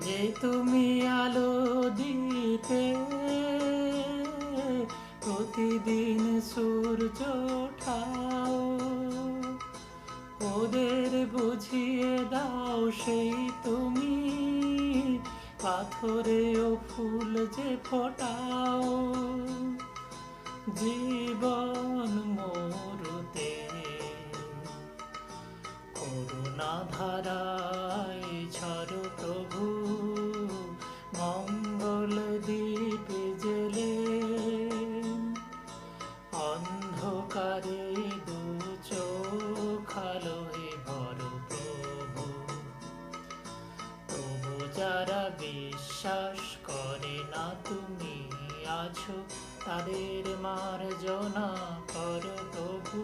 যে তুমি আলো দিতে প্রতিদিন সূর্য ওঠাও, ওদের বুঝিয়ে দাও সেই তুমি পাথরেও ফুল যে ফোটাও। জীবন মরুতে করুণা ধারায় ঝড় প্রভু, মঙ্গল দ্বীপ জেলে অন্ধকারে দু চোখ আলোয় ভর প্রভু। তবু যারা বিশ্বাস করে না তুমি আছো, তাদের মার্জনা কর প্রভু।